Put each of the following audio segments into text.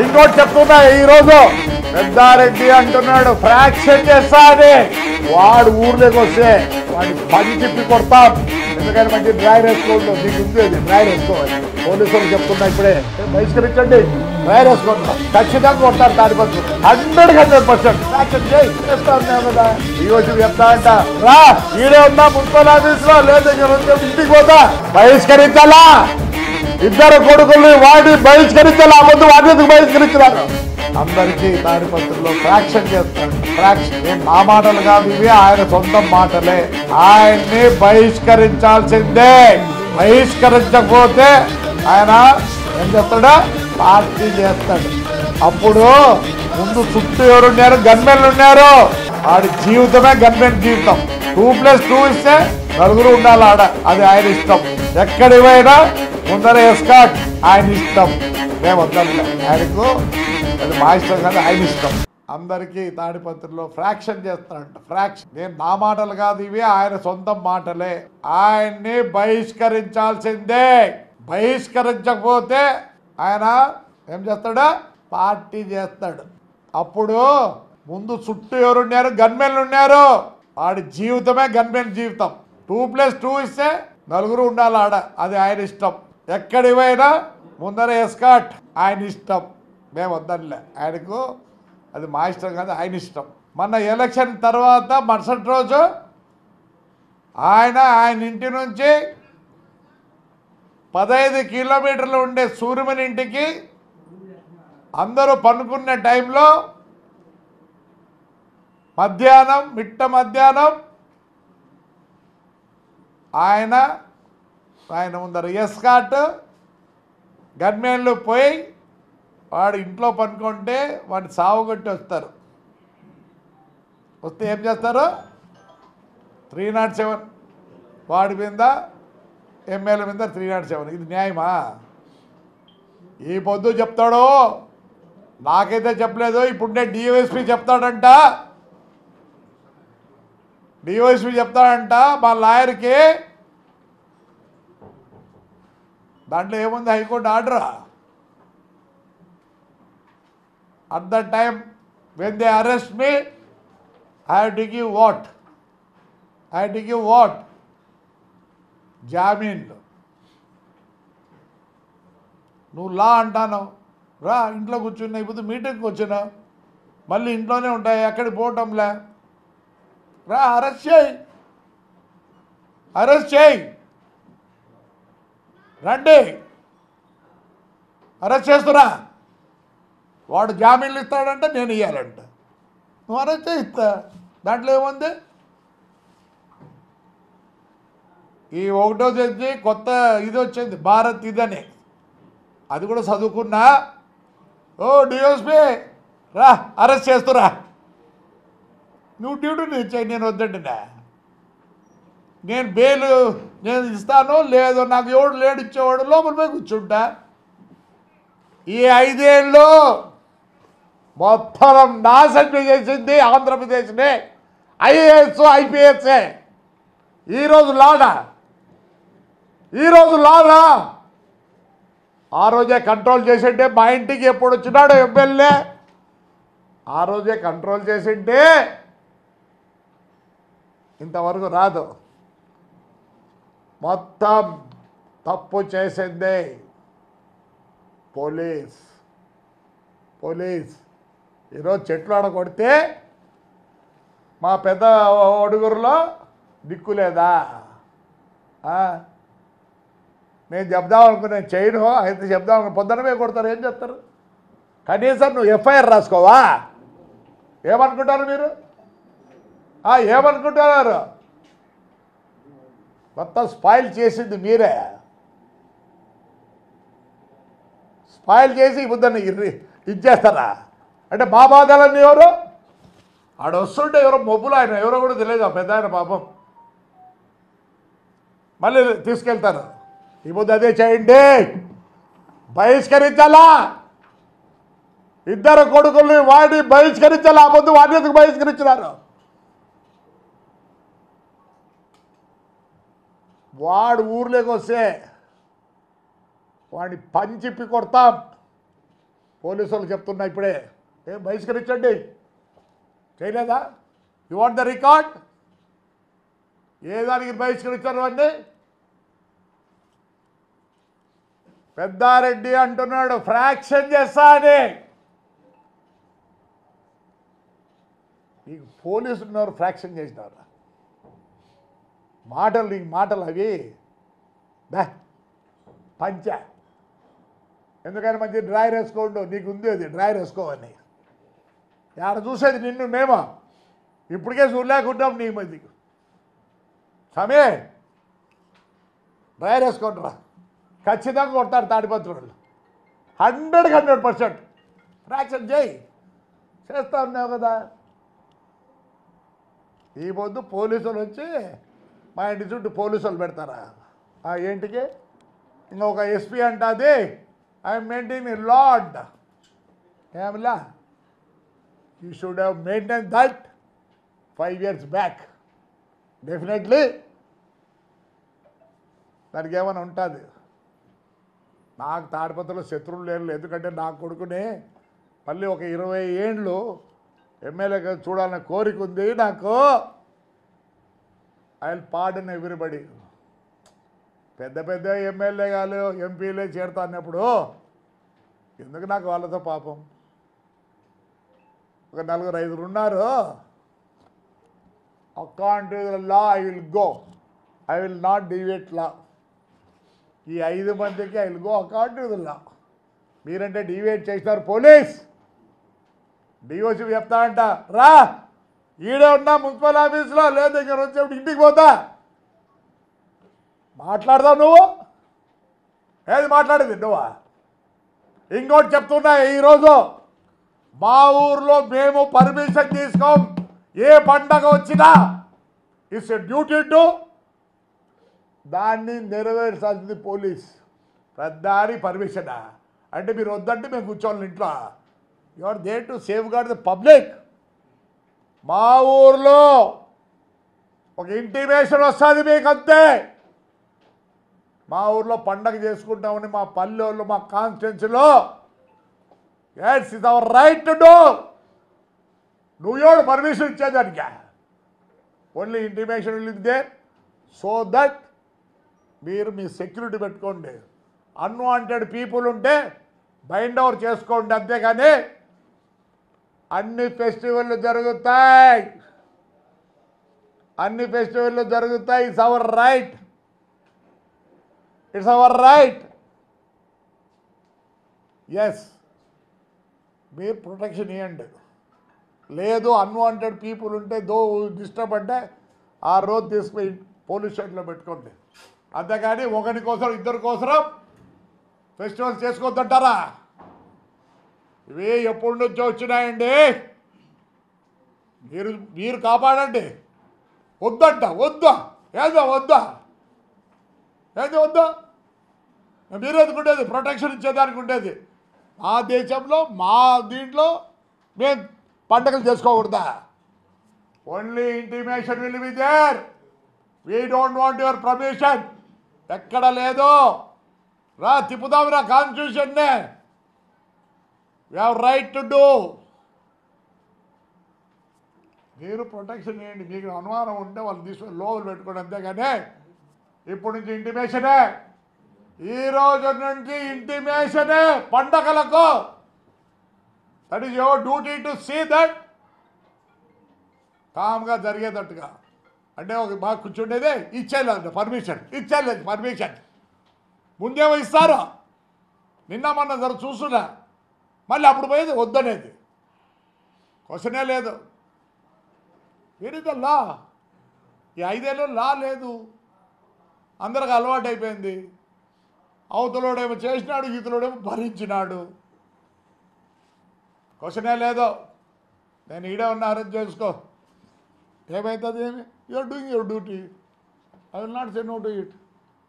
ఇంకోటి చెప్తున్నా, ఈ రోజు పెద్దారెడ్డి అంటున్నాడు ఫ్రాక్షన్ చేస్తా అని. వాడు ఊర్లోకి వస్తే వాడిని పని చెప్పి కొడతాం. ఎందుకంటే మంచి డ్రైవర్ వేసుకోవద్దు, నీకు ఉంది డ్రైవర్ వేసుకోవాలి. పోలీసులు చెప్తున్నా ఇప్పుడే బహిష్కరించండి, డ్రైవర్ వేసుకుంటాం ఖచ్చితంగా కొడతారు. దానికోసం 100% ఫ్రాక్షన్ చేస్తాను కదా. ఈ రోజు చెప్తా అంట, రా ఈడే ఉన్నా మున్సిపల్ ఆఫీస్ లో, లేదా ఇంటికి పోతా. బహిష్కరించాలా, ఇద్దరు కొడుకుల్ని వాడిని బహిష్కరించాలి. ఆ ముందు వాడిని ఎందుకు బహిష్కరించారు? అందరికీ తాడిపత్రిలో ఫ్రాక్షన్ చేస్తాడు. ఫ్రాక్షన్ నా మాటలు కాదు, ఇవి ఆయన సొంత మాటలే. ఆయన్ని బహిష్కరించాల్సిందే. బహిష్కరించకపోతే ఆయన ఏం చేస్తాడు? పార్టీ చేస్తాడు. అప్పుడు ముందు చుట్టూ ఎవరున్నారు? గన్మెన్లు ఉన్నారు. వాడి జీవితమే గన్మెన్ జీవితం. 2+2 ఇస్తే నలుగురు ఉండాలి ఆడ, అది ఆయన ఇష్టం. ఎక్కడికి పోయినా ముందర ఎస్కాట్ ఆయన ఇష్టం. మేము వద్దాం ఆయనకు, అది మా ఇష్టం కాదు, ఆయన ఇష్టం. అందరికీ తాడిపత్రిలో ఫ్రాక్షన్ చేస్తాడంట. ఫ్రాక్షన్ నేను నా మాటలు కాదు, ఇవి ఆయన సొంత మాటలే. ఆయన్ని బహిష్కరించాల్సిందే. బహిష్కరించకపోతే ఆయన ఏం చేస్తాడు? పార్టీ చేస్తాడు. అప్పుడు ముందు చుట్టూ ఎవరున్నారు? గన్మెన్లు ఉన్నారు. వాడి జీవితమే గన్మెన్ జీవితం. 2+2 ఇస్తే నలుగురు ఉండాలి ఆడ, అది ఆయన ఇష్టం. ఎక్కడికి పోయినా ముందర ఎస్కాట్ ఆయన ఇష్టం. మేము వద్దనిలే ఆయనకు, అది మా ఇష్టం కాదు, ఆయన ఇష్టం. మొన్న ఎలక్షన్ తర్వాత మరుసటి రోజు ఆయన ఇంటి నుంచి 15 కిలోమీటర్లు ఉండే సూర్యమని ఇంటికి అందరూ పనుకున్న టైంలో మిట్ట మధ్యాహ్నం ఆయన ముందర ఎస్కాట్ గన్మెన్లు పోయి వాడు ఇంట్లో పనుకుంటే వాడిని సావుగొట్టి వస్తారు. వస్తే ఏం చేస్తారు? 307 వాడి మీద, ఎమ్మెల్యే మీద 307. ఇది న్యాయమా? ఈ పొద్దు చెప్తాడో, నాకైతే చెప్పలేదు. ఇప్పుడే డివైఎస్పీ చెప్తాడంట. మా లాయర్కి. దాంట్లో ఏముంది? High court order. At the time when they arrest me, I have to give what? జామీన్లు. నువ్వు లా అంటాను, రా ఇంట్లో కూర్చున్నా. ఇప్పుడు మీటింగ్కి వచ్చినా, మళ్ళీ ఇంట్లోనే ఉంటాయి, ఎక్కడికి పోవటంలే. రా అరెస్ట్ చేయి, రండి అరెస్ట్ చేస్తున్నా. వాడు జామీన్లు ఇస్తాడంటే నేను ఇవ్వాలంట. నువ్వు అరెస్ట్ చేయిస్తా, దాంట్లో ఏముంది? ఈ 1వ తేదీ కొత్త ఇది వచ్చింది, భారత్ ఇదని. అది కూడా చదువుకున్నా. ఓ డిఎస్పీ రా అరెస్ట్ చేస్తురా. నువ్వు డ్యూటీ ఇచ్చాయి, నేను వద్దండినా. నేను బెయిల్ నేను ఇస్తాను, లేదో నాకు ఎవడు లేడు ఇచ్చేవాడు, లోపల పోయి కూర్చుంటా. ఈ 5 ఏళ్ళు మొత్తం నాశనం చేసింది ఆంధ్రప్రదేశ్నే ఐఏఎస్ ఐపీఎస్ఏ. ఈరోజు లానా ఆ రోజే కంట్రోల్ చేసింటే, మా ఇంటికి ఎప్పుడు వచ్చినాడు ఎమ్మెల్యే, ఆ రోజే కంట్రోల్ చేసింటే ఇంతవరకు రాదు. మొత్తం తప్పు చేసిందే పోలీస్. ఈరోజు చెట్లు ఆడ కొడితే మా పెద్ద ఒడుగురులో దిక్కు లేదా? నేను చెప్దాం అనుకున్నాను, చేయను అయితే చెప్దాం అనుకున్నా. పొద్దునమే కొడతారు, ఏం చేస్తారు? కనీసం నువ్వు ఎఫ్ఐఆర్ రాసుకోవా? ఏమనుకుంటారు మీరు? ఏమనుకుంటున్నారు? మొత్తం స్పాయిల్ చేసింది మీరే. స్పాయిల్ చేసి బుద్ధని ఇచ్చేస్తారా? అంటే మా బాధలన్నీ ఎవరు? ఆడ వస్తుంటే ఎవరో మొబ్బులు, ఆయన ఎవరో కూడా తెలియదు, ఆ పెద్ద ఆయన పాపం. మళ్ళీ తీసుకెళ్తారు. ఈ పొద్దు అదే చేయండి, బహిష్కరించాలా. ఇద్దరు కొడుకుల్ని వాడిని బహిష్కరించాలా. ఆ పొద్దు వాడిని ఎందుకు బహిష్కరించినారు? వాడు ఊర్లోకి వస్తే వాడిని పంచిప్పి కొడతాం. పోలీసు వాళ్ళు చెప్తున్నా ఇప్పుడే, ఏం బహిష్కరించండి, చేయలేదా? You want the record? ఏ దానికి బహిష్కరించారు అన్నీ? పెద్దారెడ్డి అంటున్నాడు ఫ్రాక్షన్ చేస్తా అని. నీకు పోలీసులు ఉన్నారు, ఫ్రాక్షన్ చేసినారు. మాటలు నీకు మాటలు అవి పంచ. ఎందుకని మంచి డ్రైర్ వేసుకోండు, నీకు ఉంది అది డ్రైర్ వేసుకోవని. ఆడ చూసేది నిన్ను మేమో ఇప్పటికే చూడలేకుంటాం నీ మంది. సమే డ్రైర్ వేసుకుంటారా, ఖచ్చితంగా కొడతాడు తాడిపత్రులు. 100% ఫ్రాక్షన్ చేయి, చేస్తా ఉన్నావు కదా. ఈ పొద్దు పోలీసులు వచ్చి మా ఇంటి చుట్టూ పోలీసులు పెడతారా? ఏంటికి? ఇంకొక ఎస్పీ అంటుంది ఐఎమ్ మెయింటైనింగ్ లాడ్. ఏమిలా? You should have maintain that 5 years back. Definitely దానికి ఏమైనా ఉంటుంది. నాకు తాడిపత్రిలో శత్రువులు లేరు, ఎందుకంటే నా కొడుకుని మళ్ళీ ఒక 20 ఏళ్ళు ఎమ్మెల్యేగా చూడాలన్న కోరిక ఉంది నాకు. I will pardon everybody. పెద్ద పెద్ద ఎమ్మెల్యేగాలు ఎంపీలే చేరుతా అన్నప్పుడు ఎందుకు నాకు వాళ్ళతో పాపం? ఒక 4-5 ఉన్నారు. According to the law I will go, I will not deviate law. ఈ 5 మందికి I will go according to the law. మీరంటే డివేట్ చేస్తారు పోలీస్. డిఓసి చెప్తా అంట, రా ఈడే ఉన్నా మున్సిపల్ ఆఫీస్లో, లేదు ఇక్కడ వచ్చేప్పుడు ఇంటికి పోతా. మాట్లాడదావు నువ్వు? ఏది మాట్లాడేది నువ్వా? ఇంకోటి చెప్తున్నా, ఈరోజు మా ఊర్లో మేము పర్మిషన్ తీసుకోం. ఏ పండగ వచ్చినా ఇట్స్ ఎ డ్యూటీ టు దాన్ని నెరవేర్చాల్సింది పోలీస్. ప్రధాని పర్మిషనా అంటే మీరు వద్దంటే మేము కూర్చోవాలి ఇంట్లో. You are there to safeguard the public. మా ఊర్లో ఒక ఇంటిమేషన్ వస్తుంది మీకు అంతే. మా ఊర్లో పండగ చేసుకుంటామని మా పల్లెల్లో మా కాన్స్టిట్యున్సీలో it's is our right to do. నువ్వు ఎవడు పర్మిషన్ ఇచ్చేదానికి? Only intimation will there so that మీరు మీ సెక్యూరిటీ పెట్టుకోండి. అన్వాంటెడ్ పీపుల్ ఉంటే బైండ్ ఓవర్ చేసుకోండి, అంతేగాని అన్ని ఫెస్టివల్లు జరుగుతాయి, అన్ని ఫెస్టివల్లు జరుగుతాయి. It's our right, it's our right. Yes, మీరు ప్రొటెక్షన్ ఇవ్వండి. లేదు అన్వాంటెడ్ పీపుల్ ఉంటే డిస్టర్బ్ అంటే ఆ రోజు తీసుకుపోయి పోలీస్ స్టేషన్లో పెట్టుకోండి, అంతేగాని ఒకరి కోసం ఇద్దరి కోసం ఫెస్టివల్స్ చేసుకోవద్దంటారా? ఇవి ఎప్పటి నుంచో వచ్చినాయండి. మీరు కాపాడండి. వద్దంట, వద్దా ఏదో వద్దా, ఏదో వద్దా. మీరు ఎందుకుండేది ప్రొటెక్షన్ ఇచ్చేదానికి ఉండేది. మా దేశంలో మా దీంట్లో మేము పండుగలు చేసుకోకూడదా? Only intimation will be there. We don't want your permission. ఎక్కడ లేదు. రా తిప్పుదాం రా కాన్స్టిట్యూషన్నే. We have right to do. మీరు ప్రొటెక్షన్ ఇవ్వండి. మీకు అనుమానం ఉంటే వాళ్ళు తీసుకొని లోపల పెట్టుకోండి, అంతేగాని ఇప్పటి నుంచి ఇంటిమేషనే. ఈ రోజు నుంచి ఇంటిమేషనే పండగలకు. That is your duty to see that కామ్గా జరిగేటట్టుగా. అంటే ఒక బాగా కూర్చుండేదే ఇచ్చేయలేదు పర్మిషన్, ఇచ్చేయలేదు పర్మిషన్. ముందేమో ఇస్తారు, నిన్న మొన్న జర చూస్తున్నా, మళ్ళీ అప్పుడు పోయేది వద్దనేది. క్వశ్చనే లేదు. లా ఈ 5 ఏళ్ళు లా లేదు, అందరికి అలవాటు అయిపోయింది. అవతలోడేమో చేసినాడు, ఇతలోడేమో భరించినాడు. క్వశ్చనే లేదు. నేను ఈడే ఉన్న అరేంజ్ చేసుకో, ఏమవుతుంది ఏమి. You're doing your duty, I will not say no to it.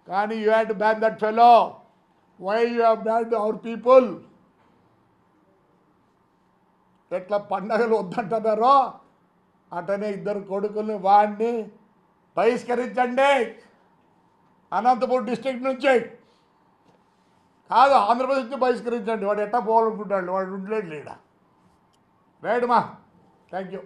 కానీ you have to ban that fellow. Why you have ban our people? ఎట్లా పండగలు వద్దంటున్నారో అటనే ఇద్దరు కొడుకుల్ని వాడిని బహిష్కరించండి అనంతపురం డిస్ట్రిక్ట్ నుంచి. కాదు, ఆంధ్రప్రదేశ్ నుంచి బహిష్కరించండి. వాడు ఎట్టా పోవాలనుకుంటాడు, వాడు ఉండలేడు లేడా. రైట్ మా, థ్యాంక్ యూ.